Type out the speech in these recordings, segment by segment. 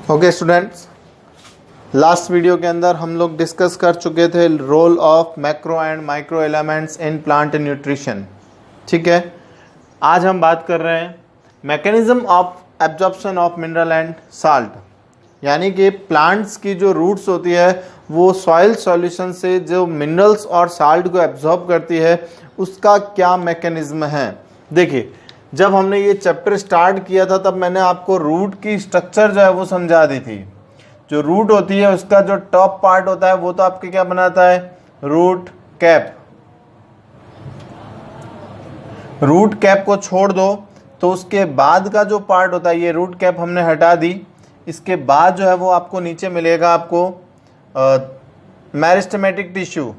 Okay students, last video के अंदर हम लोग डिस्कस कर चुके थे role of macro and micro elements in plant nutrition. ठीक है, आज हम बात कर रहे हैं mechanism of absorption of mineral and salt, यानी कि प्लांट्स की जो रूट्स होती है वो सॉइल सॉल्यूशन से जो मिनरल्स और साल्ट को एब्जॉर्ब करती है, उसका क्या मैकेनिज्म है। देखिए, जब हमने ये चैप्टर स्टार्ट किया था तब मैंने आपको रूट की स्ट्रक्चर जो है वो समझा दी थी। जो रूट होती है उसका जो टॉप पार्ट होता है वो तो आपके क्या बनाता है, रूट कैप। रूट कैप को छोड़ दो तो उसके बाद का जो पार्ट होता है, ये रूट कैप हमने हटा दी, इसके बाद जो है वो आपको नीचे मिलेगा आपको मेरिस्टेमेटिक टिश्यू।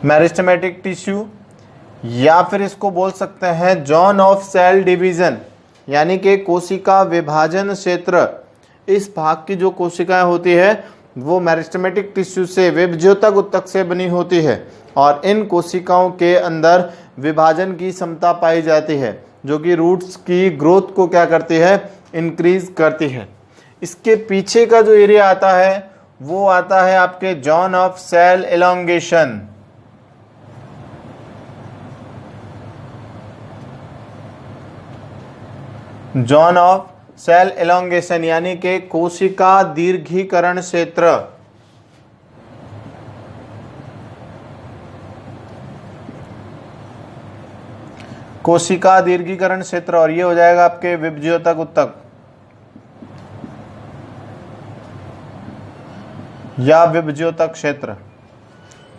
मेरिस्टेमेटिक टिश्यू या फिर इसको बोल सकते हैं जोन ऑफ सेल डिवीजन, यानी कि कोशिका विभाजन क्षेत्र। इस भाग की जो कोशिकाएं होती है वो मेरिस्टेमेटिक टिश्यू से विभज्योतक उत्तक से बनी होती है और इन कोशिकाओं के अंदर विभाजन की क्षमता पाई जाती है, जो कि रूट्स की ग्रोथ को क्या करती है, इंक्रीज करती है। इसके पीछे का जो एरिया आता है वो आता है आपके zone of cell elongation. Zone of cell elongation यानी कि कोशिका दीर्घीकरण क्षेत्र। कोशिका दीर्घीकरण क्षेत्र, और ये हो जाएगा आपके विभज्योतक उत्तक या विभज्योतक क्षेत्र।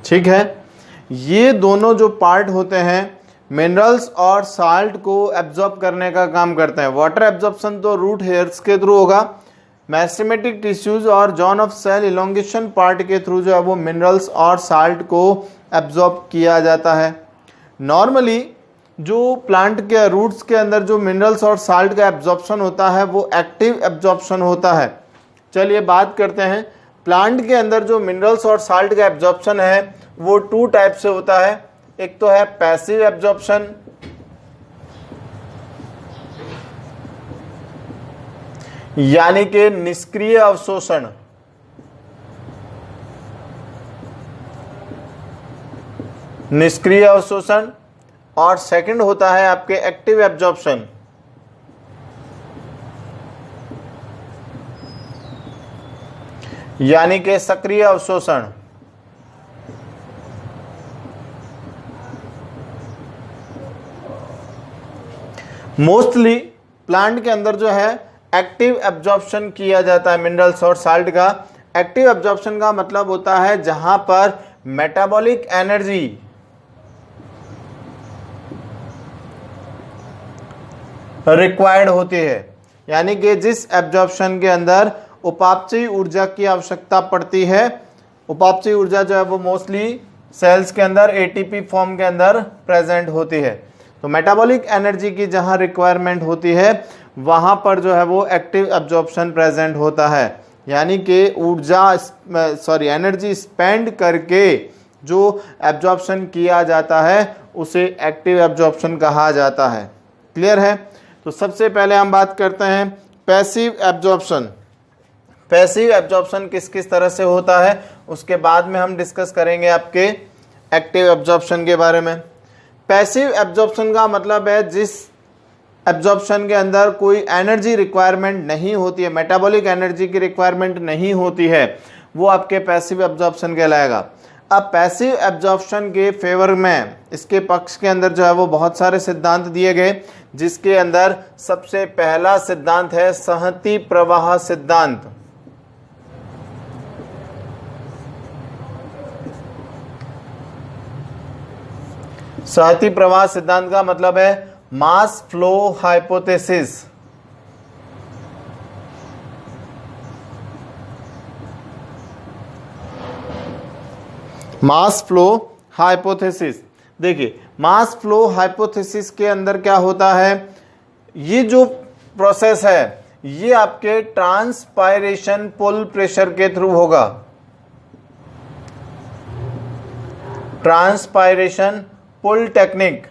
ठीक है, ये दोनों जो पार्ट होते हैं मिनरल्स और साल्ट को एब्जॉर्ब करने का काम करते हैं। वाटर एब्जॉर्प्शन तो रूट हेयर्स के थ्रू होगा, मेरिस्टेमेटिक टिश्यूज और zone of cell elongation part के थ्रू जो है वो मिनरल्स और साल्ट को एब्जॉर्ब किया जाता है। नॉर्मली जो प्लांट के रूट्स के अंदर जो मिनरल्स और साल्ट का एब्जॉर्प्शन होता है वो एक्टिव एब्जॉर्प्शन होता है। चलिए बात करते हैं, प्लांट के अंदर जो मिनरल्स और साल्ट का एब्जॉर्प्शन है वो टू टाइप से होता है। एक तो है पैसिव एब्जॉर्प्शन, यानी कि निष्क्रिय अवशोषण। निष्क्रिय अवशोषण। और सेकंड होता है आपके एक्टिव एब्जॉर्प्शन, यानी कि सक्रिय अवशोषण। मोस्टली प्लांट के अंदर जो है एक्टिव एब्जॉर्प्शन किया जाता है मिनरल्स और साल्ट का। एक्टिव एब्जॉर्प्शन का मतलब होता है जहां पर मेटाबॉलिक एनर्जी रिक्वायर्ड होती है, यानी कि जिस एब्जॉर्प्शन के अंदर उपापचयी ऊर्जा की आवश्यकता पड़ती है। उपापचयी ऊर्जा जो है वो मोस्टली सेल्स के अंदर एटीपी फॉर्म के अंदर प्रेजेंट होती है। तो मेटाबॉलिक एनर्जी की जहां रिक्वायरमेंट होती है वहां पर जो है वो एक्टिव एब्जॉर्प्शन प्रेजेंट होता है, यानी कि एनर्जी स्पेंड करके जो एब्जॉर्प्शन किया जाता है उसे एक्टिव एब्जॉर्प्शन कहा जाता है। क्लियर है? तो सबसे पहले हम बात करते हैं पैसिव एब्जॉर्प्शन। पैसिव एब्जॉर्प्शन किस किस तरह से होता है उसके बाद में हम डिस्कस करेंगे आपके एक्टिव एब्जॉर्प्शन के बारे में। पैसिव एब्जॉर्प्शन का मतलब है जिस एब्जॉर्प्शन के अंदर कोई एनर्जी रिक्वायरमेंट नहीं होती है, मेटाबॉलिक एनर्जी की रिक्वायरमेंट नहीं होती है, वो आपके पैसिव एब्जॉर्प्शन कहलाएगा। अब पैसिव एब्जॉर्प्शन के फेवर में, इसके पक्ष के अंदर जो है वो बहुत सारे सिद्धांत दिए गए, जिसके अंदर सबसे पहला सिद्धांत है संहति प्रवाह सिद्धांत। संहति प्रवाह सिद्धांत का मतलब है mass flow hypothesis. Mass flow hypothesis. देखिए, मास फ्लो हाइपोथेसिस के अंदर क्या होता है, ये जो प्रोसेस है ये आपके ट्रांसपायरेशन पुल प्रेशर के थ्रू होगा। ट्रांसपायरेशन पुल टेक्निक,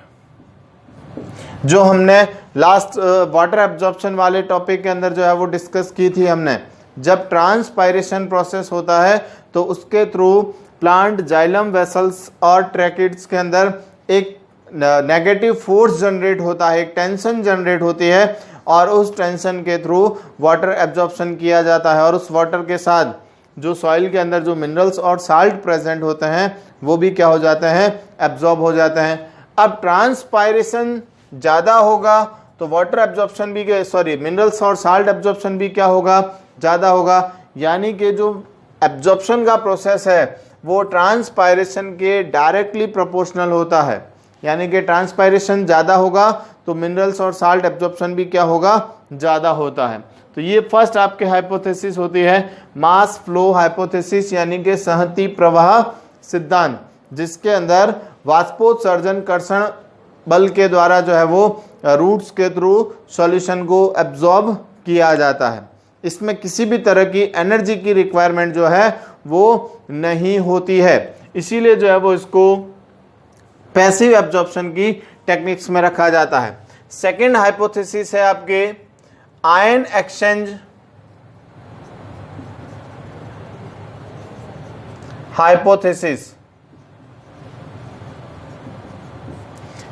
जो हमने लास्ट वाटर एब्जॉर्प्शन वाले टॉपिक के अंदर जो है वो डिस्कस की थी हमने। जब ट्रांसपायरेशन प्रोसेस होता है तो उसके थ्रू प्लांट जाइलम वेसल्स और ट्रैकिड्स के अंदर एक नेगेटिव फोर्स जनरेट होता है, एक टेंशन जनरेट होती है, और उस टेंशन के थ्रू वाटर एब्जॉर्प्शन किया जाता है, और उस वाटर के साथ जो सॉइल के अंदर जो मिनरल्स और साल्ट प्रेजेंट होते हैं वो भी क्या हो जाते हैं, एब्जॉर्ब हो जाते हैं। अब ट्रांसपायरेशन ज़्यादा होगा तो वाटर एब्जॉर्प्शन भी, मिनरल्स और साल्ट एब्जॉर्प्शन भी क्या होगा, ज़्यादा होगा। यानी कि जो एब्जॉर्प्शन का प्रोसेस है वो ट्रांसपायरेशन के डायरेक्टली प्रोपोर्शनल होता है। यानी कि ट्रांसपायरेशन ज़्यादा होगा तो मिनरल्स और साल्ट एब्जॉर्प्शन भी क्या होगा, ज़्यादा होता है। तो ये फर्स्ट आपके हाइपोथेसिस होती है मास फ्लो हाइपोथेसिस, यानी कि सहती प्रवाह सिद्धांत, जिसके अंदर वाष्पोत्सर्जन कर्षण बल के द्वारा जो है वो रूट्स के थ्रू सॉल्यूशन को एब्जॉर्ब किया जाता है। इसमें किसी भी तरह की एनर्जी की रिक्वायरमेंट जो है वो नहीं होती है, इसीलिए जो है वो इसको पैसिव एब्जॉर्प्शन की टेक्निक्स में रखा जाता है। सेकंड हाइपोथेसिस है आपके आयन एक्सचेंज हाइपोथेसिस,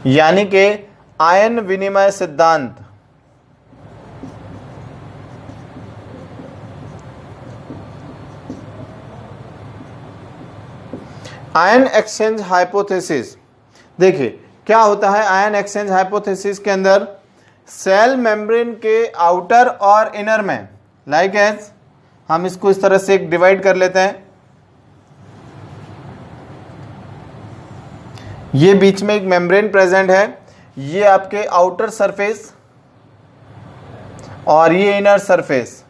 यानी कि आयन विनिमय सिद्धांत। आयन एक्सचेंज हाइपोथेसिस, देखिए क्या होता है आयन एक्सचेंज हाइपोथेसिस के अंदर, सेल मेम्ब्रेन के आउटर और इनर में, लाइक एज हम इसको इस तरह से डिवाइड कर लेते हैं। ये बीच में एक मेम्ब्रेन प्रेजेंट है, ये आपके आउटर सरफेस और ये इनर सरफेस।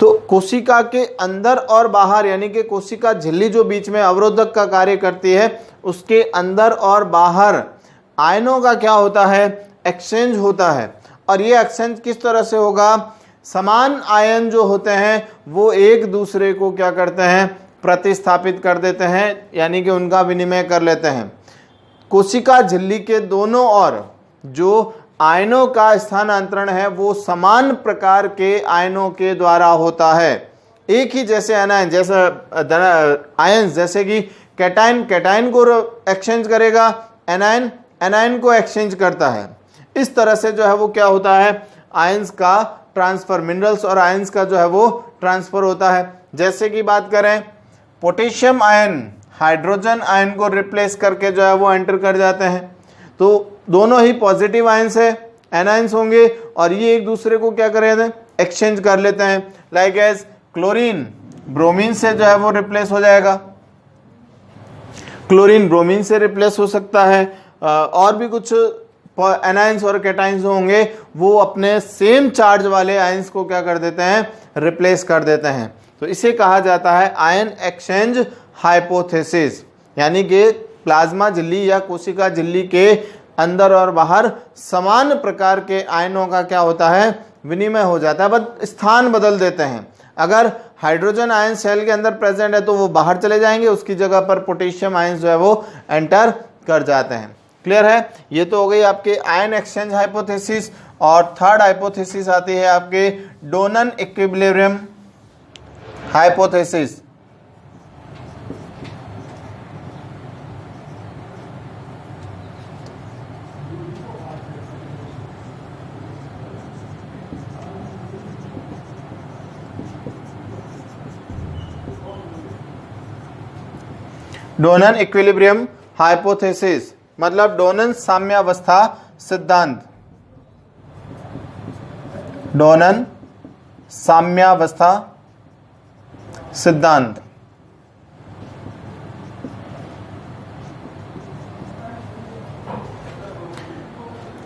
तो कोशिका के अंदर और बाहर, यानी कि कोशिका झिल्ली जो बीच में अवरोधक का कार्य करती है, उसके अंदर और बाहर आयनों का क्या होता है, एक्सचेंज होता है। और ये एक्सचेंज किस तरह से होगा, समान आयन जो होते हैं वो एक दूसरे को क्या करते हैं, प्रतिस्थापित कर देते हैं, यानी कि उनका विनिमय कर लेते हैं। कोशिका झिल्ली के दोनों ओर जो आयनों का स्थानांतरण है वो समान प्रकार के आयनों के द्वारा होता है। एक ही जैसे आयन, जैसा आयन, जैसे कि कैटायन कैटायन को एक्सचेंज करेगा, एनायन एनायन को एक्सचेंज करता है। इस तरह से जो है वो क्या होता है, आयंस का ट्रांसफर, मिनरल्स और आयंस का जो है वो ट्रांसफर होता है। जैसे कि बात करें पोटेशियम आयन हाइड्रोजन आयन को रिप्लेस करके जो है वो एंटर कर जाते हैं, तो दोनों ही पॉजिटिव आयंस है, एनायंस होंगे, और ये एक दूसरे को क्या कर रहे हैं, एक्सचेंज कर लेते हैं। लाइक एज क्लोरीन ब्रोमीन से जो है वो रिप्लेस हो जाएगा, क्लोरीन ब्रोमीन से रिप्लेस हो सकता है, और भी कुछ एनायंस और कैटायंस होंगे वो अपने सेम चार्ज वाले आयंस को क्या कर देते हैं, रिप्लेस कर देते हैं। तो इसे कहा जाता है आयन एक्सचेंज हाइपोथेसिस, यानी कि प्लाज्मा झिल्ली या कोशिका झिल्ली के अंदर और बाहर समान प्रकार के आयनों का क्या होता है, विनिमय हो जाता है, बस स्थान बदल देते हैं। अगर हाइड्रोजन आयन सेल के अंदर प्रेजेंट है तो वो बाहर चले जाएंगे, उसकी जगह पर पोटेशियम आयन जो है वो एंटर कर जाते हैं। क्लियर है, ये तो हो गई आपके आयन एक्सचेंज हाइपोथेसिस। और थर्ड हाइपोथेसिस आती है आपके डोनन इक्विलिब्रियम हाइपोथेसिस। डोनन इक्विलिब्रियम हाइपोथेसिस मतलब डोनन साम्यावस्था सिद्धांत। डोनन साम्यावस्था सिद्धांत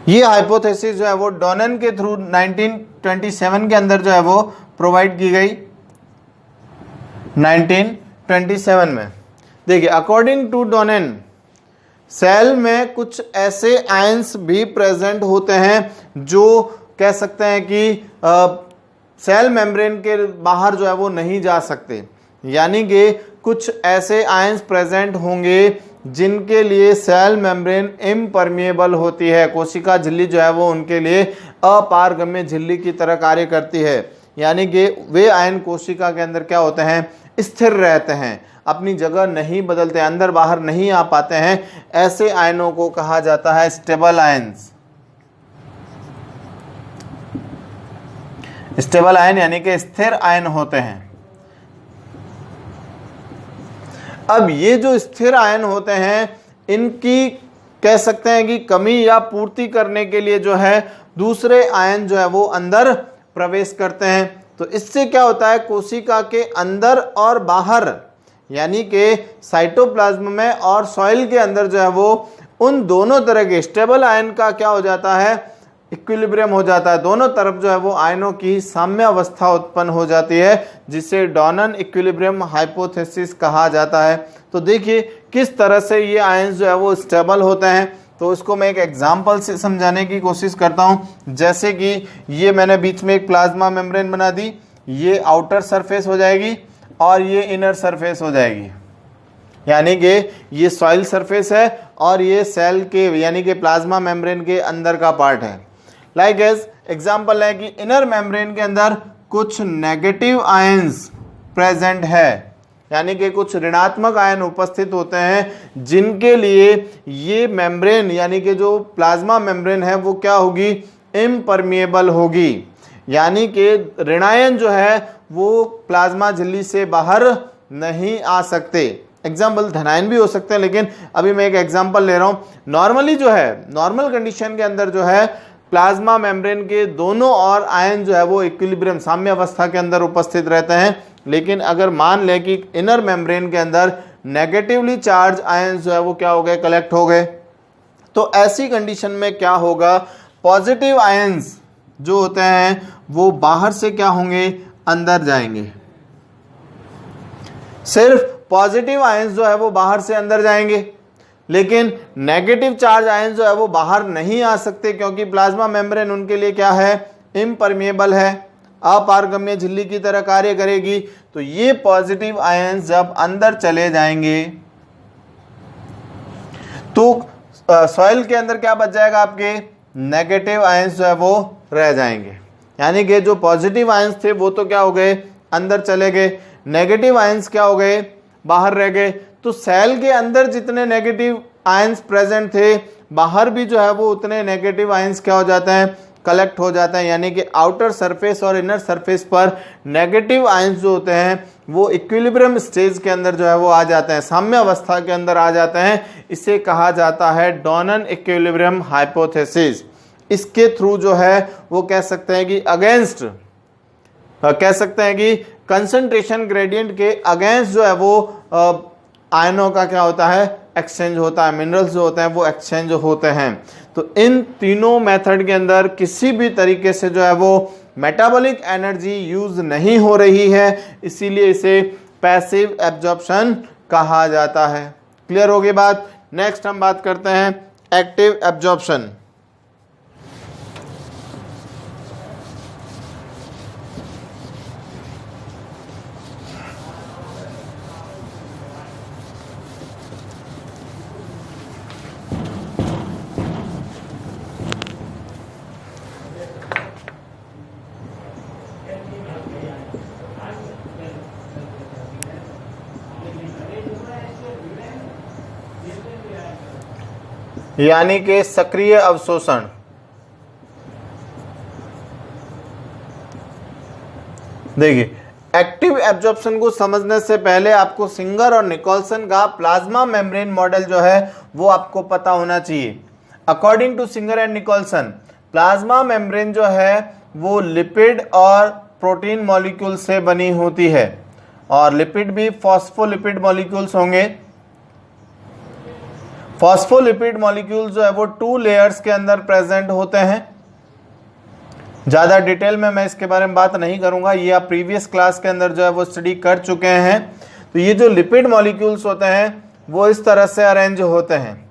ये हाइपोथेसिस जो है वो डोनन के थ्रू 1927 के अंदर जो है वो प्रोवाइड की गई 1927 में। देखिए अकॉर्डिंग टू डोनन सेल में कुछ ऐसे आयंस भी प्रेजेंट होते हैं जो कह सकते हैं कि सेल मेम्ब्रेन के बाहर जो है वो नहीं जा सकते, यानी कि कुछ ऐसे आयंस प्रेजेंट होंगे जिनके लिए सेल मेम्ब्रेन इम्परमिएबल होती है। कोशिका झिल्ली जो है वो उनके लिए अपारगम्य झिल्ली की तरह कार्य करती है, यानी कि वे आयन कोशिका के अंदर क्या होते हैं, स्थिर रहते हैं, अपनी जगह नहीं बदलते, अंदर बाहर नहीं आ पाते हैं। ऐसे आयनों को कहा जाता है स्टेबल आयंस। स्टेबल आयन यानी कि स्थिर आयन होते हैं। अब ये जो स्थिर आयन होते हैं, इनकी कह सकते हैं कि कमी या पूर्ति करने के लिए जो है दूसरे आयन जो है वो अंदर प्रवेश करते हैं। तो इससे क्या होता है, कोशिका के अंदर और बाहर यानी कि साइटोप्लाज्म में और सॉइल के अंदर जो है वो उन दोनों तरह के स्टेबल आयन का क्या हो जाता है, इक्विलिब्रियम हो जाता है। दोनों तरफ जो है वो आयनों की साम्य अवस्था उत्पन्न हो जाती है, जिसे डॉनन इक्विलिब्रियम हाइपोथेसिस कहा जाता है। तो देखिए किस तरह से ये आयन्स जो है वो स्टेबल होते हैं। तो इसको मैं एक एग्जांपल से समझाने की कोशिश करता हूं। जैसे कि ये मैंने बीच में एक प्लाज्मा मेम्ब्रेन बना दी, ये आउटर सरफेस हो जाएगी और ये इनर सरफेस हो जाएगी, यानी कि ये सॉइल सरफेस है और ये सेल के यानी कि प्लाज्मा मेम्ब्रेन के अंदर का पार्ट है। लाइक एज एग्जाम्पल है कि इनर मेम्ब्रेन के अंदर कुछ नेगेटिव आयंस प्रेजेंट है, यानी कि कुछ ऋणात्मक आयन उपस्थित होते हैं, जिनके लिए ये मेम्ब्रेन यानी कि जो प्लाज्मा मेम्ब्रेन है वो क्या होगी, इम्परमिएबल होगी, यानी कि ऋणायन जो है वो प्लाज्मा झिल्ली से बाहर नहीं आ सकते। एग्जाम्पल धनायन भी हो सकते हैं, लेकिन अभी मैं एक एग्जाम्पल ले रहा हूं। नॉर्मली जो है, नॉर्मल कंडीशन के अंदर जो है प्लाज्मा मेम्ब्रेन के दोनों और आयन जो है वो इक्विलिब्रियम साम्य अवस्था के अंदर उपस्थित रहते हैं। लेकिन अगर मान लें कि इनर मेम्ब्रेन के अंदर नेगेटिवली चार्ज आयन जो है वो क्या हो गए, कलेक्ट हो गए, तो ऐसी कंडीशन में क्या होगा, पॉजिटिव आयंस जो होते हैं वो बाहर से क्या होंगे, अंदर जाएंगे। सिर्फ पॉजिटिव आयंस जो है वो बाहर से अंदर जाएंगे, लेकिन नेगेटिव चार्ज आयंस जो है वो बाहर नहीं आ सकते, क्योंकि प्लाज्मा मेम्ब्रेन उनके लिए क्या है, इम्परमिएबल है, अपारगम्य झिल्ली की तरह कार्य करेगी। तो ये पॉजिटिव आयंस जब अंदर चले जाएंगे तो सॉइल के अंदर क्या बच जाएगा, आपके नेगेटिव आयंस जो है वो रह जाएंगे। यानी कि जो पॉजिटिव आयंस थे वो तो क्या हो गए, अंदर चले गए, नेगेटिव आयंस क्या हो गए, बाहर रह गए। तो सेल के अंदर जितने नेगेटिव आयंस प्रेजेंट थे, बाहर भी जो है वो उतने नेगेटिव आयंस क्या हो जाते हैं, कलेक्ट हो जाते हैं। यानी कि आउटर सरफेस और इनर सरफेस पर नेगेटिव आयंस जो होते हैं वो इक्विलिब्रियम स्टेज के अंदर जो है वो आ जाते हैं, साम्य अवस्था के अंदर आ जाते हैं। इसे कहा जाता है डॉनन इक्विलिब्रियम हाइपोथेसिस। इसके थ्रू जो है वो कह सकते हैं कि अगेंस्ट, कह सकते हैं कि कंसंट्रेशन ग्रेडियंट के अगेंस्ट जो है वो आयनों का क्या होता है, एक्सचेंज होता है, मिनरल्स जो होते हैं वो एक्सचेंज होते हैं। तो इन तीनों मेथड के अंदर किसी भी तरीके से जो है वो मेटाबॉलिक एनर्जी यूज नहीं हो रही है, इसीलिए इसे पैसिव एब्जॉर्प्शन कहा जाता है। क्लियर होगी बात। नेक्स्ट हम बात करते हैं एक्टिव एब्जॉर्प्शन। यानी कि सक्रिय अवशोषण। देखिए, एक्टिव एब्जॉर्प्शन को समझने से पहले आपको सिंगर और निकोलसन का प्लाज्मा मेम्ब्रेन मॉडल जो है वो आपको पता होना चाहिए। According to Singer and Nicolson, plasma membrane जो है वो लिपिड और प्रोटीन मॉलिक्यूल से बनी होती है, और लिपिड भी फॉस्फोलिपिड मॉलिक्यूल्स होंगे। फॉस्फोलिपिड मॉलिक्यूल जो है वो 2 लेयर्स के अंदर प्रेजेंट होते हैं। ज़्यादा डिटेल में मैं इसके बारे में बात नहीं करूंगा, ये आप प्रीवियस क्लास के अंदर जो है वो स्टडी कर चुके हैं। तो ये जो लिपिड मॉलिक्यूल्स होते हैं वो इस तरह से अरेंज होते हैं।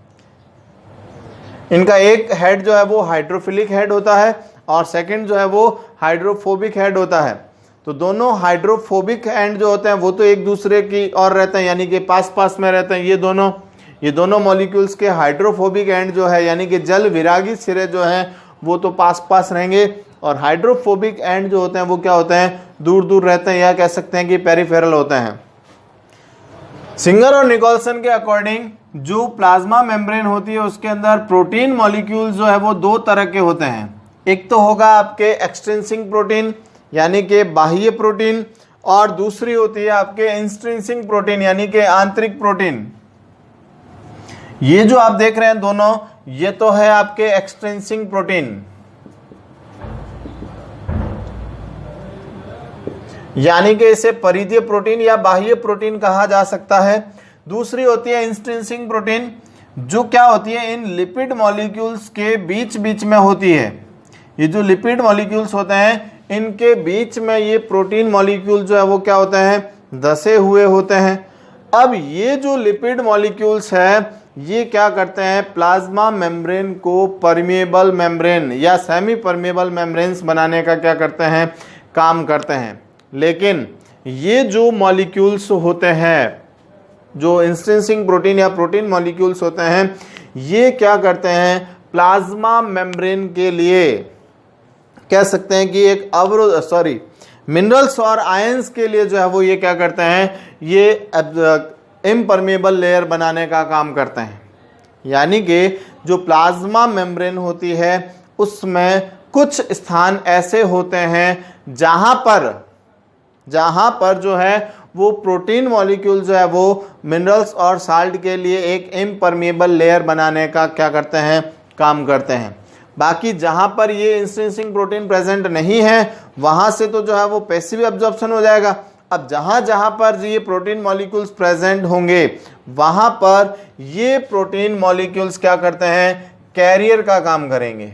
इनका एक हेड जो है वो हाइड्रोफिलिक हेड होता है और सेकंड जो है वो हाइड्रोफोबिक हेड होता है। तो दोनों हाइड्रोफोबिक एंड जो होते हैं वो तो एक दूसरे की और रहते हैं, यानी कि पास पास में रहते हैं ये दोनों। ये दोनों मॉलिक्यूल्स के हाइड्रोफोबिक एंड जो है यानी कि जल विरागी सिरे जो हैं वो तो पास पास रहेंगे, और हाइड्रोफोबिक एंड जो होते हैं वो क्या होते हैं, दूर दूर रहते हैं, या कह सकते हैं कि पेरिफेरल होते हैं। सिंगर और निकोलसन के अकॉर्डिंग जो प्लाज्मा मेम्ब्रेन होती है उसके अंदर प्रोटीन मॉलिक्यूल जो है वो दो तरह के होते हैं। एक तो होगा आपके एक्सट्रिंसिक प्रोटीन यानी कि बाह्य प्रोटीन, और दूसरी होती है आपके इंट्रिंसिक प्रोटीन यानी कि आंतरिक प्रोटीन। ये जो आप देख रहे हैं दोनों, ये तो है आपके एक्सट्रिंसिक प्रोटीन यानी कि इसे परिधीय प्रोटीन या बाह्य प्रोटीन कहा जा सकता है। दूसरी होती है इंट्रिंसिक प्रोटीन, जो क्या होती है इन लिपिड मॉलिक्यूल्स के बीच बीच में होती है। ये जो लिपिड मॉलिक्यूल्स होते हैं इनके बीच में ये प्रोटीन मॉलिक्यूल जो है वो क्या होते हैं, धसे हुए होते हैं। अब ये जो लिपिड मॉलिक्यूल्स है ये क्या करते हैं, प्लाज्मा मेम्ब्रेन को परमेबल मेम्ब्रेन या सेमी परमेबल मेम्ब्रेन्स बनाने का क्या करते हैं, काम करते हैं। लेकिन ये जो मॉलिक्यूल्स होते हैं, जो इंट्रिंसिक प्रोटीन या प्रोटीन मॉलिक्यूल्स होते हैं, ये क्या करते हैं, प्लाज्मा मेम्ब्रेन के लिए कह सकते हैं कि एक अवरोध मिनरल्स और आयंस के लिए जो है वो ये क्या करते हैं, ये इम्परमेबल लेयर बनाने का काम करते हैं। यानी कि जो प्लाज्मा मेम्ब्रेन होती है उसमें कुछ स्थान ऐसे होते हैं जहां पर जो है वो प्रोटीन मॉलिक्यूल जो है वो मिनरल्स और साल्ट के लिए एक इम्परमेबल लेयर बनाने का क्या करते हैं, काम करते हैं। बाकी जहां पर ये इंट्रिंसिक प्रोटीन प्रेजेंट नहीं है वहां से तो जो है वो पैसिव एब्जॉर्प्शन हो जाएगा। अब जहां जहां पर ये प्रोटीन मॉलिक्यूल्स प्रेजेंट होंगे वहां पर ये प्रोटीन मॉलिक्यूल्स क्या करते हैं, कैरियर का काम करेंगे,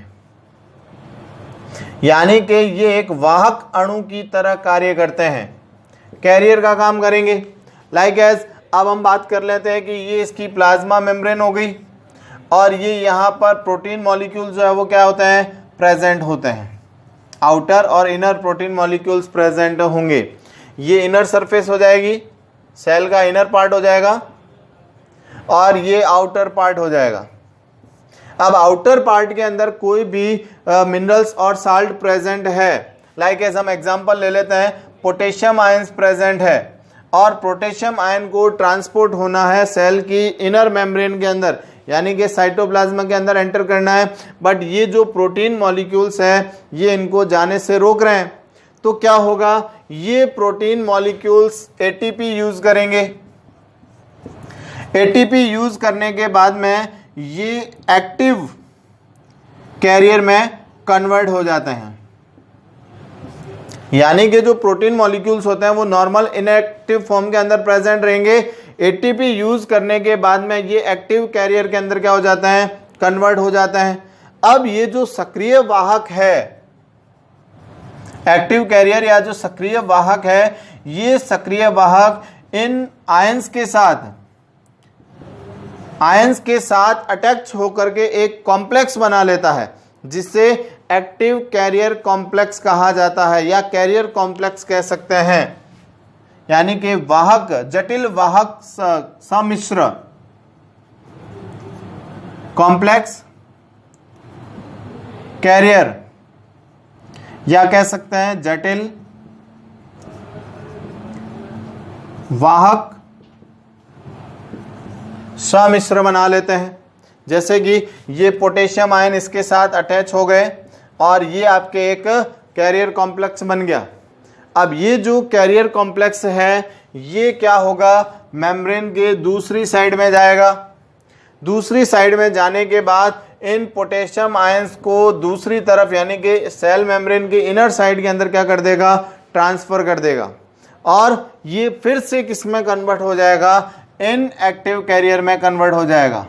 यानी कि ये एक वाहक अणु की तरह कार्य करते हैं, कैरियर का काम करेंगे। लाइक एज अब हम बात कर लेते हैं कि ये इसकी प्लाज्मा मेम्ब्रेन हो गई और ये यहाँ पर प्रोटीन मॉलिक्यूल जो है वो क्या होते हैं, प्रेजेंट होते हैं। आउटर और इनर प्रोटीन मॉलिक्यूल्स प्रेजेंट होंगे। ये इनर सरफेस हो जाएगी, सेल का इनर पार्ट हो जाएगा, और ये आउटर पार्ट हो जाएगा। अब आउटर पार्ट के अंदर कोई भी मिनरल्स और साल्ट प्रेजेंट है, लाइक एज हम एग्जांपल ले लेते हैं, पोटेशियम आयंस प्रेजेंट है और पोटेशियम आयन को ट्रांसपोर्ट होना है सेल की इनर मेम्ब्रेन के अंदर, यानी कि साइटोप्लाज्मा के अंदर एंटर करना है, बट ये जो प्रोटीन मॉलिक्यूल्स हैं ये इनको जाने से रोक रहे हैं। तो क्या होगा, ये प्रोटीन मॉलिक्यूल्स एटीपी यूज करेंगे। एटीपी यूज करने के बाद में ये एक्टिव कैरियर में कन्वर्ट हो जाते हैं, यानी कि जो प्रोटीन मॉलिक्यूल्स होते हैं वो नॉर्मल इनएक्टिव फॉर्म के अंदर प्रेजेंट रहेंगे। एटीपी यूज करने के बाद में ये एक्टिव कैरियर के अंदर क्या हो जाता है, कन्वर्ट हो जाता है। अब ये जो सक्रिय वाहक है, एक्टिव कैरियर या जो सक्रिय वाहक है, ये सक्रिय वाहक इन आयंस के साथ अटैच होकर के एक कॉम्प्लेक्स बना लेता है, जिससे एक्टिव कैरियर कॉम्प्लेक्स कहा जाता है या कैरियर कॉम्प्लेक्स कह सकते हैं। यानी कि वाहक, जटिल वाहक सम्मिश्र कॉम्प्लेक्स कैरियर, या कह सकते हैं जटिल वाहक सम्मिश्र बना लेते हैं। जैसे कि ये पोटेशियम आयन इसके साथ अटैच हो गए और ये आपके एक कैरियर कॉम्प्लेक्स बन गया। अब ये जो कैरियर कॉम्प्लेक्स है ये क्या होगा, मेम्ब्रेन के दूसरी साइड में जाएगा। दूसरी साइड में जाने के बाद इन पोटेशियम आयंस को दूसरी तरफ यानी कि सेल मेम्ब्रेन के इनर साइड के अंदर क्या कर देगा, ट्रांसफर कर देगा, और ये फिर से किस में कन्वर्ट हो जाएगा, इन एक्टिव कैरियर में कन्वर्ट हो जाएगा।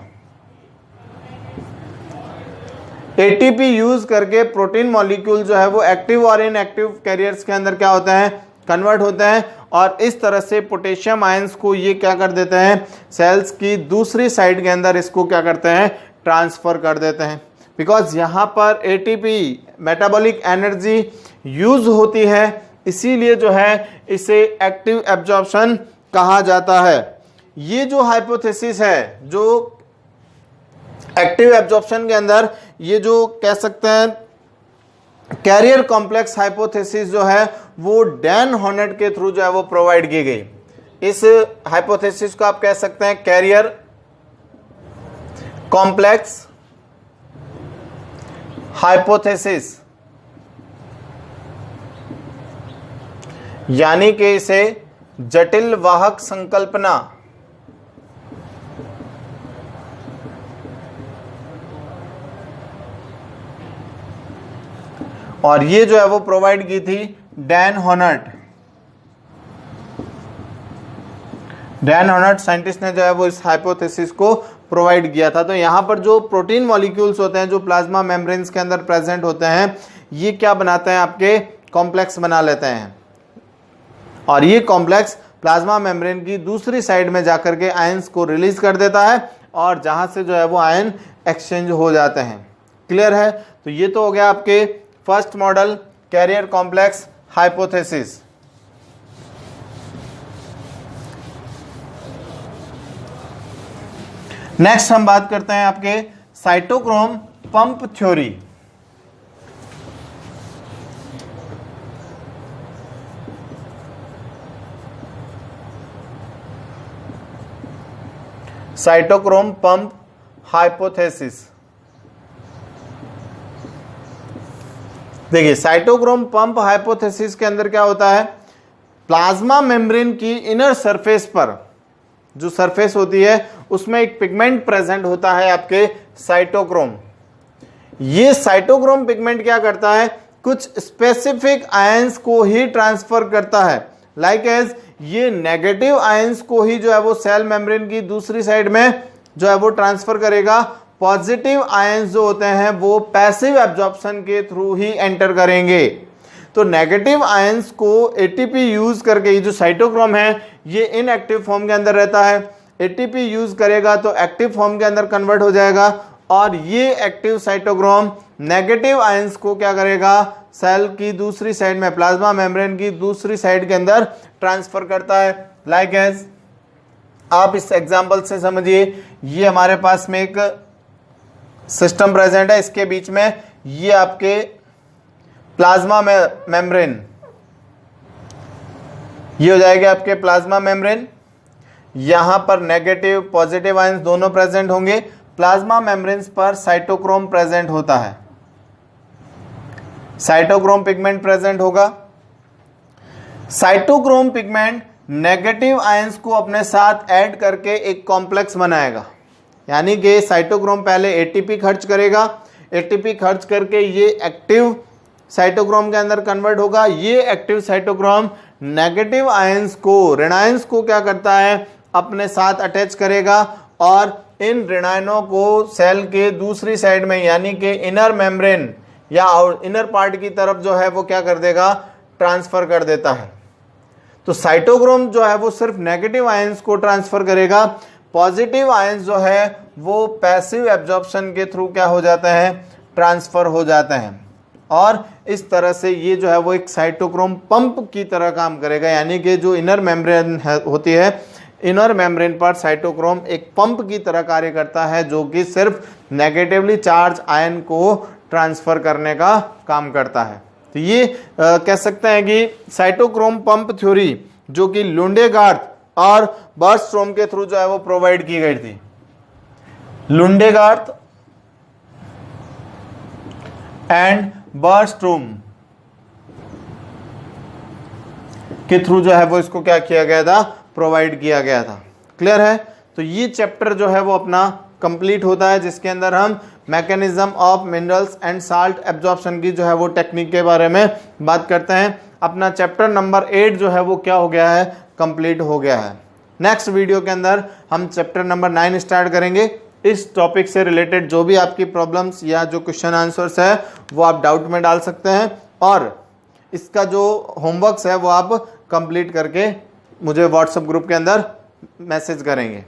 एटीपी यूज करके प्रोटीन मॉलिक्यूल जो है वो एक्टिव और इनएक्टिव कैरियर्स के अंदर क्या होते हैं, कन्वर्ट होते हैं, और इस तरह से पोटेशियम आयंस को ये क्या कर देते हैं, सेल्स की दूसरी साइड के अंदर इसको क्या करते हैं, ट्रांसफर कर देते हैं। बिकॉज यहाँ पर एटीपी मेटाबॉलिक एनर्जी यूज होती है, इसीलिए जो है इसे एक्टिव एब्जॉर्प्शन कहा जाता है। ये जो हाइपोथेसिस है, जो एक्टिव एब्जॉर्प्शन के अंदर ये जो कह सकते हैं कैरियर कॉम्प्लेक्स हाइपोथेसिस जो है वो डैन हॉनेट के थ्रू जो है वो प्रोवाइड की गई। इस हाइपोथेसिस को आप कह सकते हैं कैरियर कॉम्प्लेक्स हाइपोथेसिस, यानी कि इसे जटिल वाहक संकल्पना और ये जो है वो प्रोवाइड की थी Dan Hornet. Dan Hornet scientist ने जो है वो इस हाइपोथेसिस को प्रोवाइड किया था। तो यहाँ पर जो प्रोटीन मॉलिक्यूल्स होते हैं जो प्लाज्मा मेम्ब्रेन्स के अंदर प्रेजेंट होते हैं, ये क्या बनाते हैं, आपके कॉम्प्लेक्स बना लेते हैं और ये कॉम्प्लेक्स प्लाज्मा मेम्ब्रेन की दूसरी साइड में जाकर के आयंस को रिलीज कर देता है और जहां से जो है वो आयन एक्सचेंज हो जाते हैं। क्लियर है? तो ये तो हो गया आपके first model carrier complex hypothesis. Next हम बात करते हैं आपके cytochrome pump theory. Cytochrome pump hypothesis. देखिए, साइटोक्रोम पंप हाइपोथेसिस के अंदर क्या होता है, प्लाज्मा मेम्ब्रेन की इनर सरफेस पर जो सरफेस होती है उसमें एक पिगमेंट प्रेजेंट होता है आपके साइटोक्रोम। ये साइटोक्रोम पिगमेंट क्या करता है, कुछ स्पेसिफिक आयंस को ही ट्रांसफर करता है। लाइक एज ये नेगेटिव आयंस को ही जो है वो सेल मेम्ब्रेन की दूसरी साइड में जो है वो ट्रांसफर करेगा। पॉजिटिव आयंस जो होते हैं वो पैसिव एब्जॉर्प्शन के थ्रू ही एंटर करेंगे। तो नेगेटिव आयंस को एटीपी यूज करके, ये जो साइटोक्रोम है ये इनएक्टिव फॉर्म के अंदर रहता है, एटीपी यूज करेगा तो एक्टिव फॉर्म के अंदर कन्वर्ट हो जाएगा और ये एक्टिव साइटोक्रोम नेगेटिव आयंस को क्या करेगा, सेल की दूसरी साइड में, प्लाज्मा मेम्ब्रेन की दूसरी साइड के अंदर ट्रांसफर करता है। लाइक एज आप इस एग्जांपल से समझिए, ये हमारे पास में एक सिस्टम प्रेजेंट है, इसके बीच में ये आपके प्लाज्मा मेम्ब्रेन, ये हो जाएगा आपके प्लाज्मा मेम्ब्रेन। यहां पर नेगेटिव पॉजिटिव आयंस दोनों प्रेजेंट होंगे। प्लाज्मा मेम्ब्रेन्स पर साइटोक्रोम प्रेजेंट होता है, साइटोक्रोम पिगमेंट प्रेजेंट होगा। साइटोक्रोम पिगमेंट नेगेटिव आयंस को अपने साथ ऐड करके एक कॉम्प्लेक्स बनाएगा, यानी कि साइटोक्रोम पहले एटीपी खर्च करेगा, एटीपी खर्च करके ये एक्टिव साइटोक्रोम के अंदर कन्वर्ट होगा। ये एक्टिव साइटोक्रोम नेगेटिव आयंस को, ऋणायंस को क्या करता है, अपने साथ अटैच करेगा और इन ऋणायनों को सेल के दूसरी साइड में, यानी कि इनर मेम्ब्रेन या इनर पार्ट की तरफ जो है वो क्या कर देगा, ट्रांसफर कर देता है। तो साइटोक्रोम जो है वो सिर्फ नेगेटिव आयंस को ट्रांसफर करेगा, पॉजिटिव आयंस जो है वो पैसिव एब्जॉर्प्शन के थ्रू क्या हो जाते हैं, ट्रांसफर हो जाते हैं। और इस तरह से ये जो है वो एक साइटोक्रोम पंप की तरह काम करेगा, यानी कि जो इनर मेम्ब्रेन होती है, इनर मेम्ब्रेन पर साइटोक्रोम एक पंप की तरह कार्य करता है जो कि सिर्फ नेगेटिवली चार्ज आयन को ट्रांसफर करने का काम करता है। तो ये कह सकते हैं कि साइटोक्रोम पंप थ्योरी जो कि लुंडेगार्थ और बर्नस्ट्रोम के थ्रू जो है वो प्रोवाइड की गई थी। लुंडेगार्थ एंड बर्नस्ट्रोम के थ्रू जो है वो इसको क्या किया गया था, प्रोवाइड किया गया था। क्लियर है? तो ये चैप्टर जो है वो अपना कंप्लीट होता है, जिसके अंदर हम mechanism of minerals and salt absorption की जो है वो टेक्निक के बारे में बात करते हैं। अपना चैप्टर नंबर 8 जो है वो क्या हो गया है, कंप्लीट हो गया है। नेक्स्ट वीडियो के अंदर हम चैप्टर नंबर 9 स्टार्ट करेंगे। इस टॉपिक से रिलेटेड जो भी आपकी प्रॉब्लम्स या जो क्वेश्चन आंसर्स है वो आप डाउट में डाल सकते हैं और इसका जो होमवर्क्स है वो आप कंप्लीट करके मुझे व्हाट्सएप ग्रुप के अंदर मैसेज करेंगे।